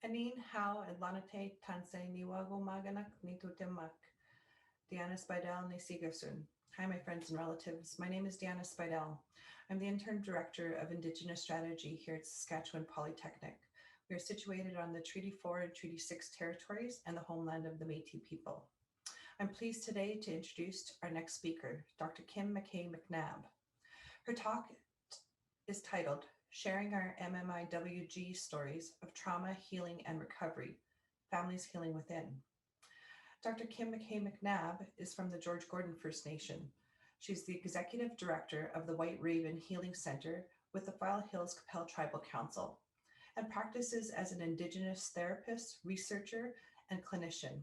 Anin how Atlanate Tanse Niwago Maganak Nitutemak. Diana Spidel Nisigersun. Hi, my friends and relatives. My name is Diana Spidel. I'm the Interim Director of Indigenous Strategy here at Saskatchewan Polytechnic. We are situated on the Treaty 4 and Treaty 6 territories and the homeland of the Métis people. I'm pleased today to introduce our next speaker, Dr. Kim McKay-McNabb. Her talk is titled Sharing Our MMIWG Stories of Trauma, Healing, and Recovery, Families Healing Within. Dr. Kim McKay-McNabb is from the George Gordon First Nation. She's the Executive Director of the White Raven Healing Center with the File Hills Qu'Appelle Tribal Council and practices as an Indigenous therapist, researcher, and clinician.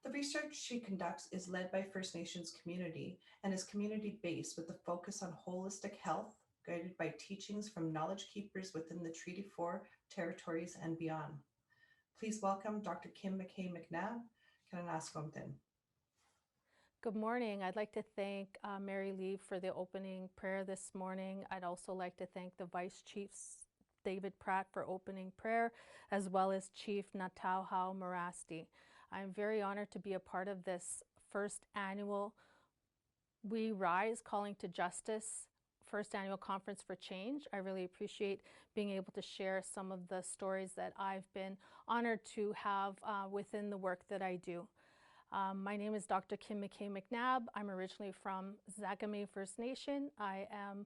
The research she conducts is led by First Nations community and is community-based with a focus on holistic health, guided by teachings from knowledge keepers within the Treaty 4 territories and beyond. Please welcome Dr. Kim McKay-McNabb. Good morning. I'd like to thank Mary Lee for the opening prayer this morning. I'd also like to thank the Vice Chiefs, David Pratt, for opening prayer, as well as Chief Natauhau Marasti. I'm very honored to be a part of this first annual We Rise Calling to Justice first annual conference for change. I really appreciate being able to share some of the stories that I've been honored to have within the work that I do. My name is Dr. Kim McKay-McNabb. I'm originally from Zagamay First Nation. I am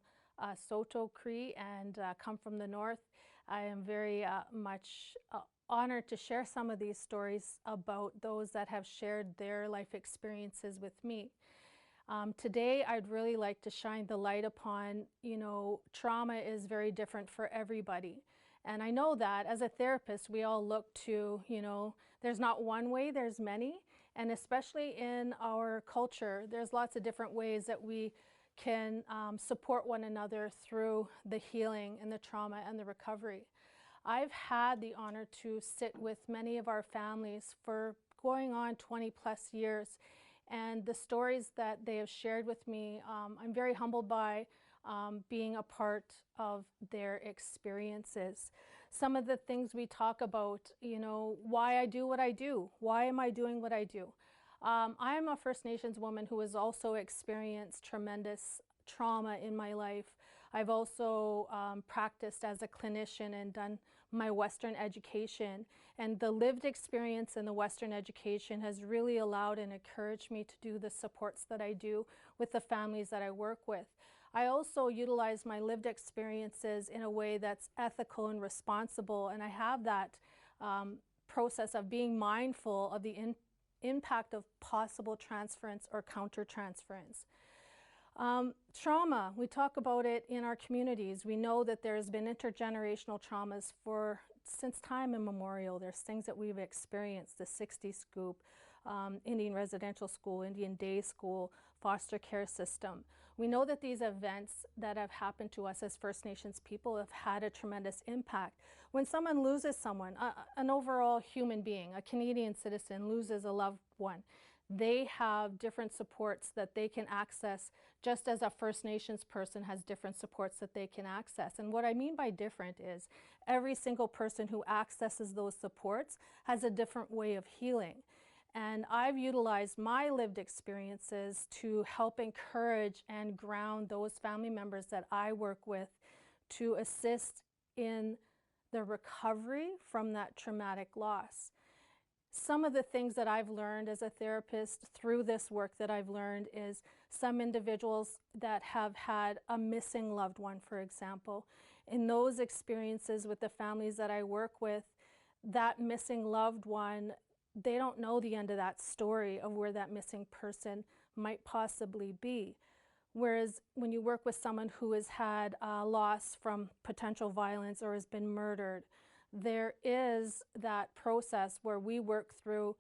Soto Cree and come from the north. I am very much honored to share some of these stories about those that have shared their life experiences with me. Today, I'd really like to shine the light upon, trauma is very different for everybody. And I know that as a therapist, we all look to, there's not one way, there's many. And especially in our culture, there's lots of different ways that we can support one another through the healing and the trauma and the recovery. I've had the honor to sit with many of our families for going on 20 plus years. And the stories that they have shared with me, I'm very humbled by being a part of their experiences. Some of the things we talk about, why I do what I do. Why am I doing what I do? I am a First Nations woman who has also experienced tremendous trauma in my life. I've also practiced as a clinician and done my Western education. And the lived experience in the Western education has really allowed and encouraged me to do the supports that I do with the families that I work with. I also utilize my lived experiences in a way that's ethical and responsible, and I have that process of being mindful of the impact of possible transference or countertransference. Trauma, we talk about it in our communities. We know that there's been intergenerational traumas since time immemorial. There's things that we've experienced, the 60 scoop, Indian residential school, Indian day school, foster care system. We know that these events that have happened to us as First Nations people have had a tremendous impact. When someone loses someone, an overall human being, a Canadian citizen loses a loved one, they have different supports that they can access, just as a First Nations person has different supports that they can access. And what I mean by different is every single person who accesses those supports has a different way of healing. And I've utilized my lived experiences to help encourage and ground those family members that I work with to assist in the recovery from that traumatic loss. Some of the things that I've learned as a therapist through this work that I've learned is some individuals that have had a missing loved one, for example. In those experiences with the families that I work with, that missing loved one, they don't know the end of that story of where that missing person might possibly be. Whereas when you work with someone who has had a loss from potential violence or has been murdered, there is that process where we work through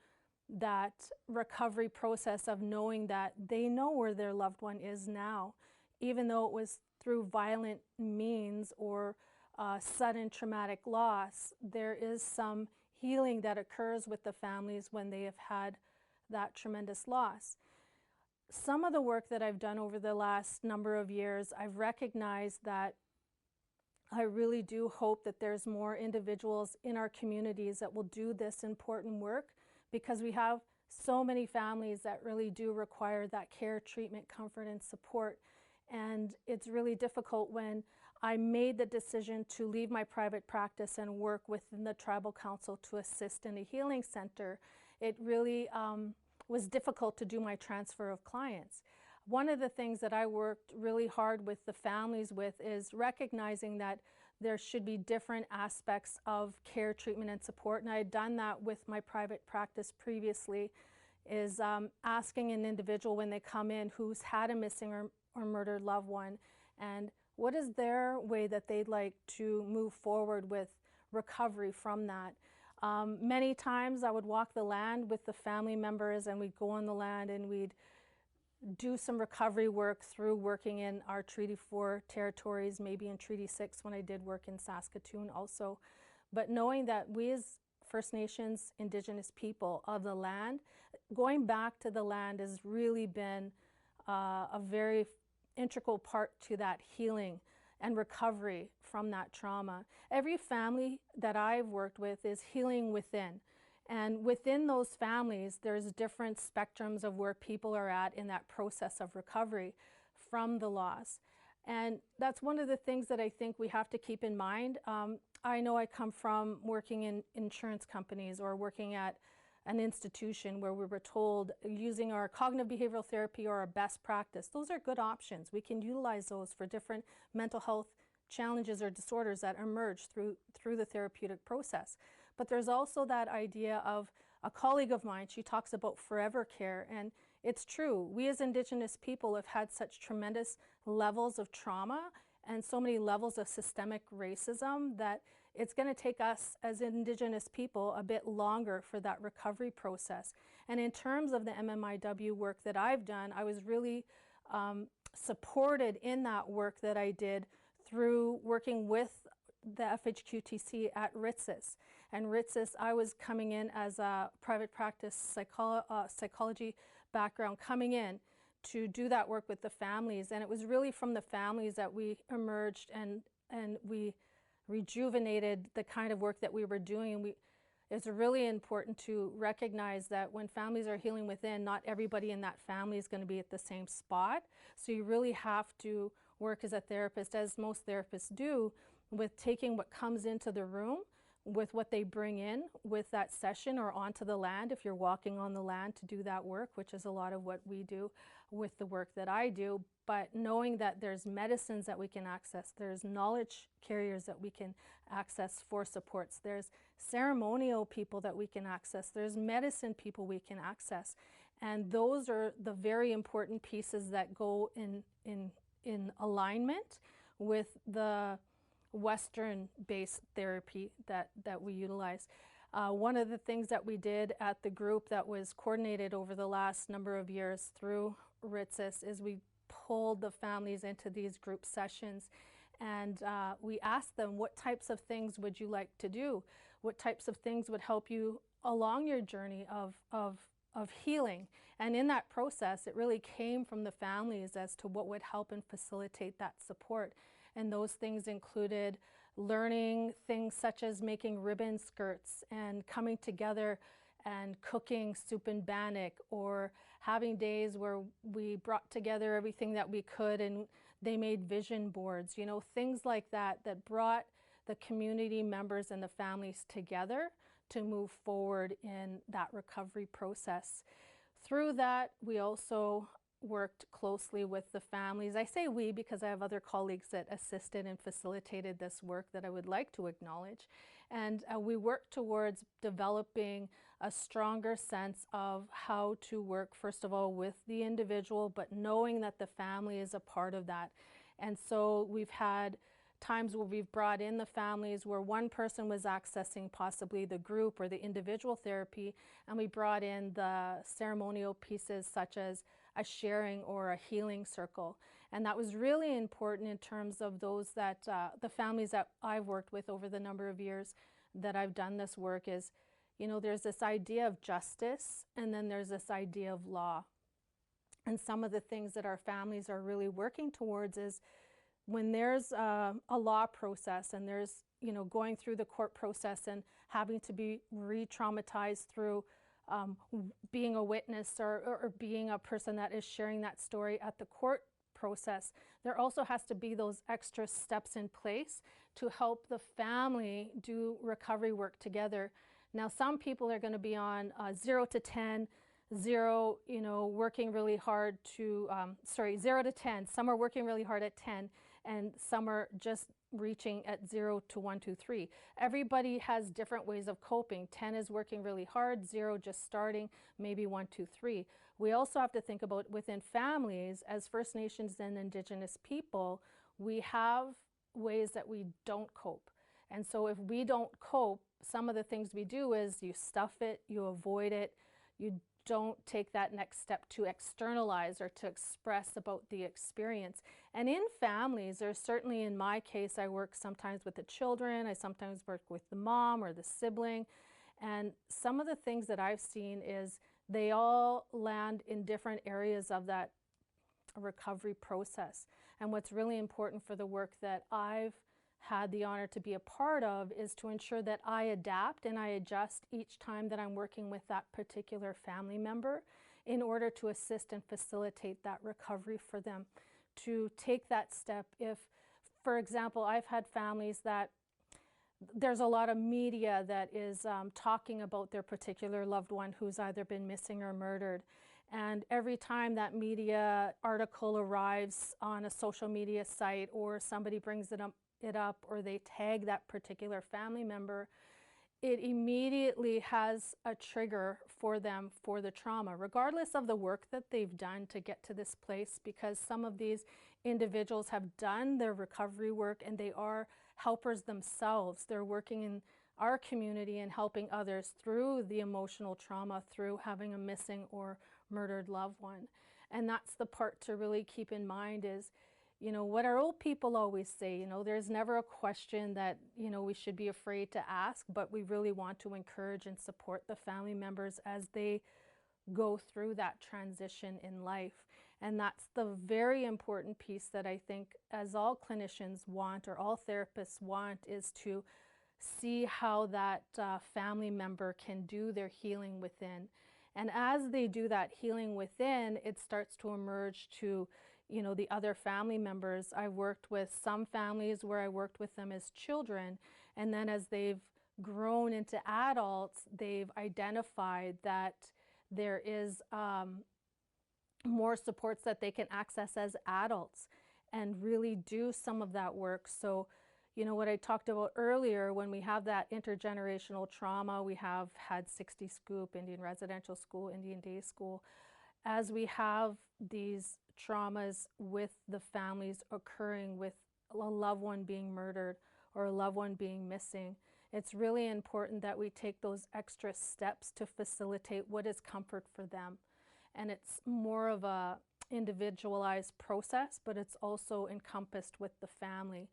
that recovery process of knowing that they know where their loved one is now, even though it was through violent means or sudden traumatic loss. There is some healing that occurs with the families when they have had that tremendous loss. Some of the work that I've done over the last number of years, I've recognized that I really do hope that there's more individuals in our communities that will do this important work, because we have so many families that really do require that care, treatment, comfort, and support. And it's really difficult. When I made the decision to leave my private practice and work within the tribal council to assist in a healing center, it really was difficult to do my transfer of clients. One of the things that I worked really hard with the families with is recognizing that there should be different aspects of care, treatment, and support. And I had done that with my private practice previously, is asking an individual when they come in who's had a missing or murdered loved one, and what is their way that they'd like to move forward with recovery from that. Many times I would walk the land with the family members, and we'd go on the land and we'd do some recovery work through working in our Treaty 4 territories, maybe in Treaty 6 when I did work in Saskatoon also. But knowing that we as First Nations, Indigenous people of the land, going back to the land has really been a very integral part to that healing and recovery from that trauma. Every family that I've worked with is healing within. And within those families, there's different spectrums of where people are at in that process of recovery from the loss. And that's one of the things that I think we have to keep in mind. I know I come from working in insurance companies or working at an institution where we were told using our cognitive behavioral therapy or our best practice, those are good options. We can utilize those for different mental health challenges or disorders that emerge through the therapeutic process. But there's also that idea of a colleague of mine, she talks about forever care, and it's true. We as Indigenous people have had such tremendous levels of trauma and so many levels of systemic racism that it's going to take us as Indigenous people a bit longer for that recovery process. And in terms of the MMIW work that I've done, I was really supported in that work that I did through working with the FHQTC at RITSIS. And RITSIS, I was coming in as a private practice psychology background, coming in to do that work with the families. And it was really from the families that we emerged and we rejuvenated the kind of work that we were doing. And it's really important to recognize that when families are healing within, not everybody in that family is going to be at the same spot. So you really have to work as a therapist, as most therapists do, with taking what comes into the room, with what they bring in with that session or onto the land if you're walking on the land to do that work, which is a lot of what we do with the work that I do. But knowing that there's medicines that we can access, there's knowledge carriers that we can access for supports, there's ceremonial people that we can access, there's medicine people we can access. And those are the very important pieces that go in alignment with the Western-based therapy that we utilize. One of the things that we did at the group that was coordinated over the last number of years through RITSIS is we pulled the families into these group sessions, and we asked them, what types of things would you like to do? What types of things would help you along your journey of healing? And in that process, it really came from the families as to what would help and facilitate that support. And those things included learning things such as making ribbon skirts and coming together and cooking soup and bannock, or having days where we brought together everything that we could and they made vision boards, you know, things like that that brought the community members and the families together to move forward in that recovery process. Through that, we also worked closely with the families. I say we because I have other colleagues that assisted and facilitated this work that I would like to acknowledge. And we worked towards developing a stronger sense of how to work, first of all, with the individual, but knowing that the family is a part of that. And so we've had times where we've brought in the families where one person was accessing possibly the group or the individual therapy, and we brought in the ceremonial pieces such as a sharing or a healing circle. And that was really important in terms of those that, the families that I've worked with over the number of years that I've done this work is, you know, there's this idea of justice and then there's this idea of law. And some of the things that our families are really working towards is when there's a law process and there's, going through the court process and having to be re-traumatized through being a witness or being a person that is sharing that story at the court process, there also has to be those extra steps in place to help the family do recovery work together. Now, some people are going to be on 0 to 10, 0, working really hard to, 0 to 10. Some are working really hard at 10, and some are just reaching at 0 to 1, 2, 3. Everybody has different ways of coping. 10 is working really hard, 0 just starting, maybe 1, 2, 3. We also have to think about within families, as First Nations and Indigenous people, we have ways that we don't cope. And so if we don't cope, some of the things we do is you stuff it, you avoid it, you don't take that next step to externalize or to express about the experience. And in families, there's certainly, in my case, I work sometimes with the children, I sometimes work with the mom or the sibling, and some of the things that I've seen is they all land in different areas of that recovery process. And what's really important for the work that I've had the honor to be a part of is to ensure that I adapt and I adjust each time that I'm working with that particular family member in order to assist and facilitate that recovery for them, to take that step. If, for example, I've had families that there's a lot of media that is talking about their particular loved one who's either been missing or murdered. And every time that media article arrives on a social media site or somebody brings it up or they tag that particular family member, it immediately has a trigger for them for the trauma, regardless of the work that they've done to get to this place, because some of these individuals have done their recovery work and they are helpers themselves. They're working in our community and helping others through the emotional trauma, through having a missing or murdered loved one. And that's the part to really keep in mind is, what our old people always say, there's never a question that, we should be afraid to ask, but we really want to encourage and support the family members as they go through that transition in life. And that's the very important piece that I think as all clinicians want or all therapists want is to see how that family member can do their healing within. And as they do that healing within, it starts to emerge to the other family members. I've worked with some families where I worked with them as children, and then as they've grown into adults, they've identified that there is more supports that they can access as adults and really do some of that work. So, what I talked about earlier, when we have that intergenerational trauma, we have had 60 Scoop, Indian Residential School, Indian Day School. As we have these traumas with the families occurring with a loved one being murdered or a loved one being missing, it's really important that we take those extra steps to facilitate what is comfort for them. And it's more of a individualized process, but it's also encompassed with the family.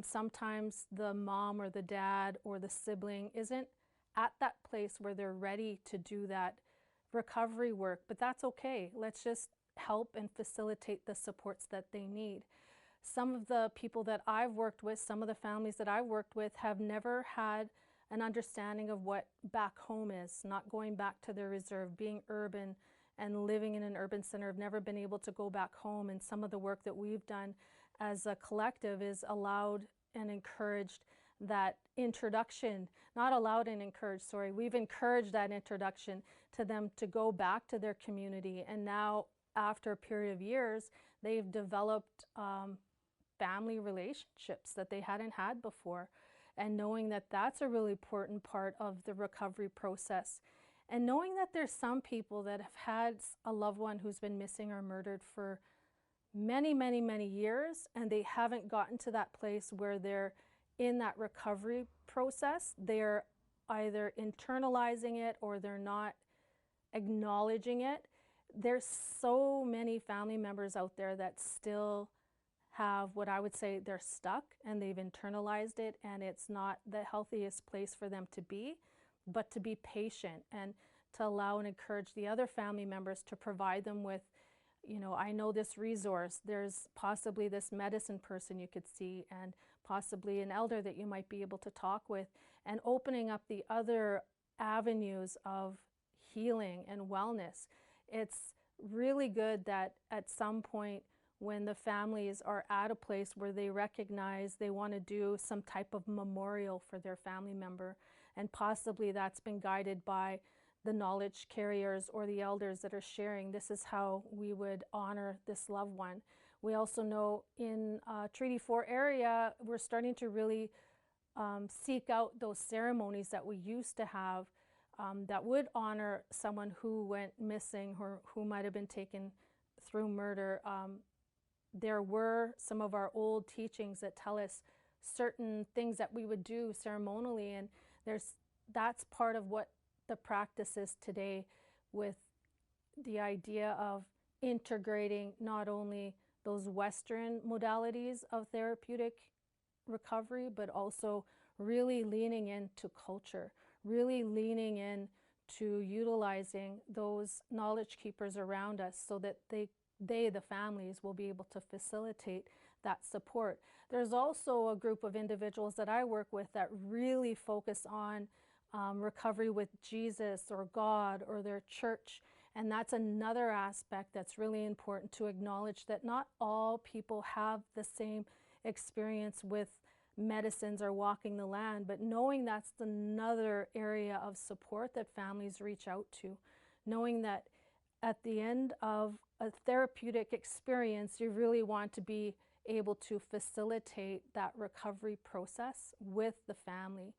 Sometimes the mom or the dad or the sibling isn't at that place where they're ready to do that recovery work, but that's okay. Let's just help and facilitate the supports that they need. Some of the people that I've worked with, some of the families that I've worked with have never had an understanding of what back home is, not going back to their reserve, being urban and living in an urban center, have never been able to go back home. And some of the work that we've done as a collective is allowed and encouraged that introduction, not allowed and encouraged, sorry, we've encouraged that introduction to them to go back to their community. And now, after a period of years, they've developed family relationships that they hadn't had before. And knowing that that's a really important part of the recovery process. And knowing that there's some people that have had a loved one who's been missing or murdered for many, many, many years, and they haven't gotten to that place where they're in that recovery process. They're either internalizing it or they're not acknowledging it. There's so many family members out there that still have what I would say they're stuck and they've internalized it, and it's not the healthiest place for them to be, but to be patient and to allow and encourage the other family members to provide them with I know this resource. There's possibly this medicine person you could see, and possibly an elder that you might be able to talk with, and opening up the other avenues of healing and wellness. It's really good that at some point, when the families are at a place where they recognize they want to do some type of memorial for their family member, and possibly that's been guided by the knowledge carriers or the elders that are sharing, this is how we would honor this loved one. We also know in Treaty 4 area, we're starting to really seek out those ceremonies that we used to have that would honor someone who went missing or who might have been taken through murder. There were some of our old teachings that tell us certain things that we would do ceremonially, and that's part of what the practice is today, with the idea of integrating not only those Western modalities of therapeutic recovery, but also really leaning into culture, really leaning in to utilizing those knowledge keepers around us so that they, the families, will be able to facilitate that support. There's also a group of individuals that I work with that really focus on recovery with Jesus or God or their church. And that's another aspect that's really important to acknowledge, that not all people have the same experience with medicines or walking the land, but knowing that's another area of support that families reach out to. Knowing that at the end of a therapeutic experience, you really want to be able to facilitate that recovery process with the family.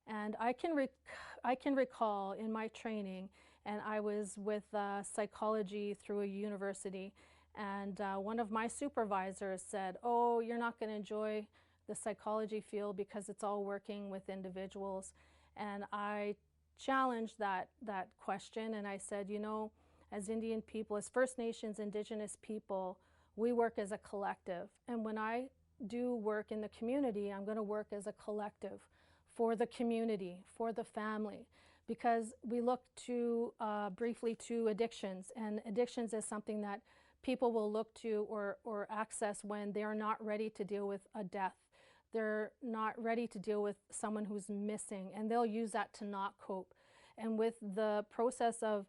And I can recall in my training, and I was with psychology through a university, and one of my supervisors said, "Oh, you're not going to enjoy the psychology field because it's all working with individuals." And I challenged that question, and I said, as Indian people, as First Nations, Indigenous people, we work as a collective. And when I do work in the community, I'm going to work as a collective for the community, for the family, because we look to briefly to addictions, and addictions is something that people will look to or access when they are not ready to deal with a death. They're not ready to deal with someone who's missing, and they'll use that to not cope. And with the process of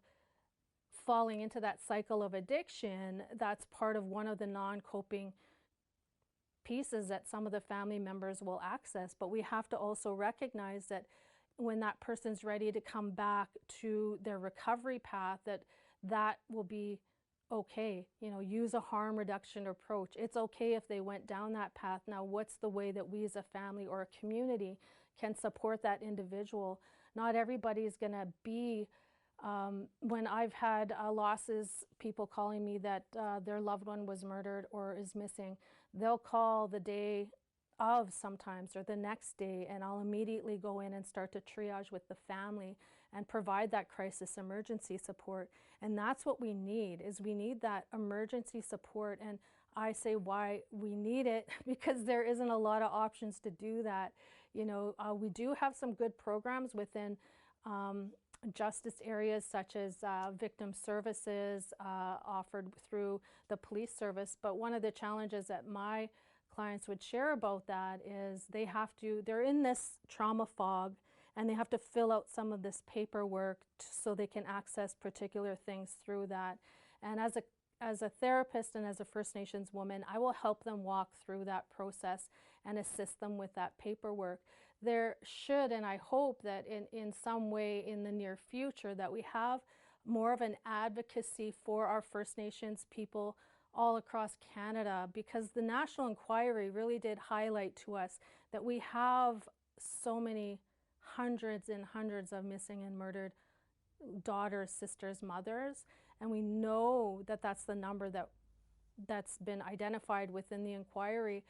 falling into that cycle of addiction, that's part of one of the non-coping pieces that some of the family members will access. But we have to also recognize that when that person's ready to come back to their recovery path, that will be okay. Use a harm reduction approach. It's okay if they went down that path. Now, what's the way that we as a family or a community can support that individual? Not everybody's going to be, when I've had losses, people calling me that their loved one was murdered or is missing, they'll call the day of sometimes or the next day, and I'll immediately go in and start to triage with the family and provide that crisis emergency support. And that's what we need, is we need that emergency support. And I say why we need it, because there isn't a lot of options to do that. We do have some good programs within justice areas, such as victim services offered through the police service. But one of the challenges that my clients would share about that is they're in this trauma fog, and they have to fill out some of this paperwork so they can access particular things through that. And as a therapist and as a First Nations woman, I will help them walk through that process and assist them with that paperwork. There should, and I hope that in some way in the near future, that we have more of an advocacy for our First Nations people all across Canada, because the National Inquiry really did highlight to us that we have so many hundreds and hundreds of missing and murdered daughters, sisters, mothers, and we know that that's the number that's been identified within the inquiry.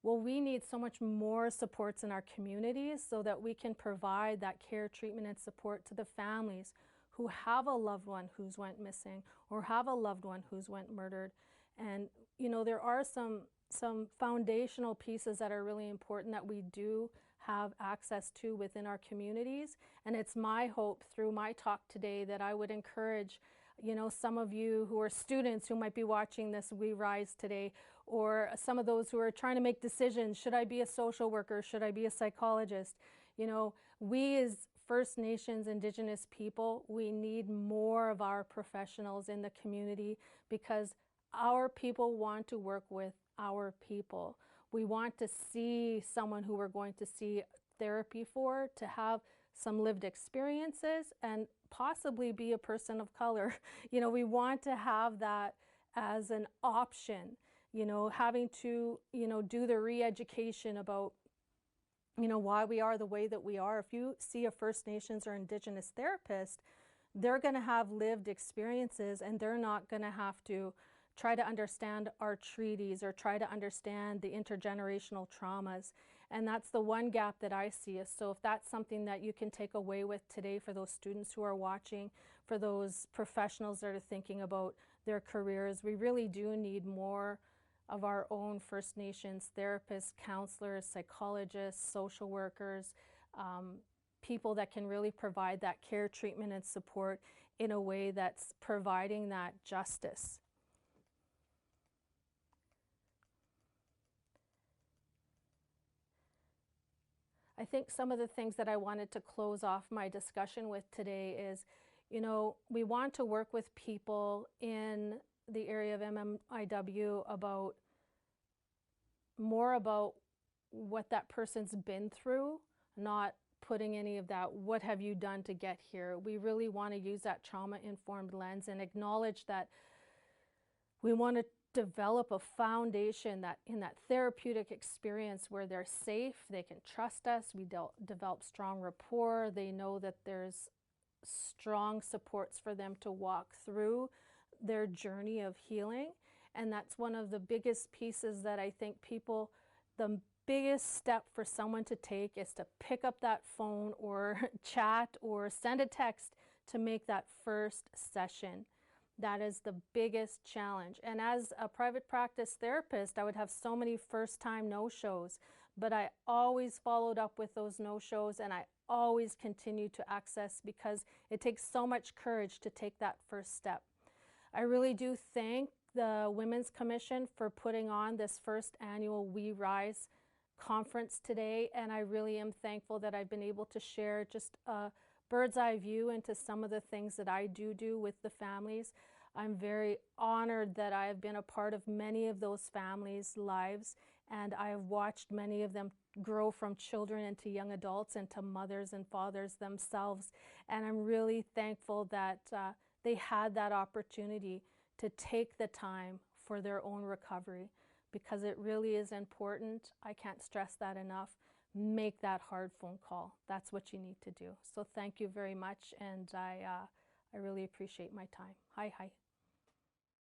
Well, we need so much more supports in our communities so that we can provide that care, treatment, and support to the families who have a loved one who's went missing or have a loved one who's went murdered. And there are some foundational pieces that are really important that we do have access to within our communities. And it's my hope through my talk today that I would encourage You know, some of you who are students who might be watching this We Rise today, or some of those who are trying to make decisions. Should I be a social worker? Should I be a psychologist? You know, we as First Nations, Indigenous people, we need more of our professionals in the community because our people want to work with our people. We want to see someone who we're going to see therapy for, to have some lived experiences and possibly be a person of color. You know, we want to have that as an option, you know, having to, you know, do the re-education about, you know, why we are the way that we are. If you see a First Nations or Indigenous therapist, they're going to have lived experiences, and they're not going to have to try to understand our treaties or try to understand the intergenerational traumas. And that's the one gap that I see. So if that's something that you can take away with today for those students who are watching, for those professionals that are thinking about their careers, we really do need more of our own First Nations therapists, counselors, psychologists, social workers, people that can really provide that care, treatment, and support in a way that's providing that justice. I think some of the things that I wanted to close off my discussion with today is, you know, we want to work with people in the area of MMIW about more about what that person's been through, not putting any of that, what have you done to get here? We really want to use that trauma-informed lens and acknowledge that we want to develop a foundation that in that therapeutic experience where they're safe, they can trust us, we develop strong rapport, they know that there's strong supports for them to walk through their journey of healing. And that's one of the biggest pieces that I think people, the biggest step for someone to take is to pick up that phone or chat or send a text to make that first session. That is the biggest challenge. And as a private practice therapist, I would have so many first-time no-shows, but I always followed up with those no-shows, and I always continued to access because it takes so much courage to take that first step. I really do thank the Women's Commission for putting on this first annual We Rise conference today, and I really am thankful that I've been able to share just a bird's eye view into some of the things that I do with the families. I'm very honored that I have been a part of many of those families' lives, and I have watched many of them grow from children into young adults, into mothers and fathers themselves. And I'm really thankful that they had that opportunity to take the time for their own recovery, because it really is important. I can't stress that enough. Make that hard phone call. That's what you need to do. So thank you very much, and I really appreciate my time. Hi.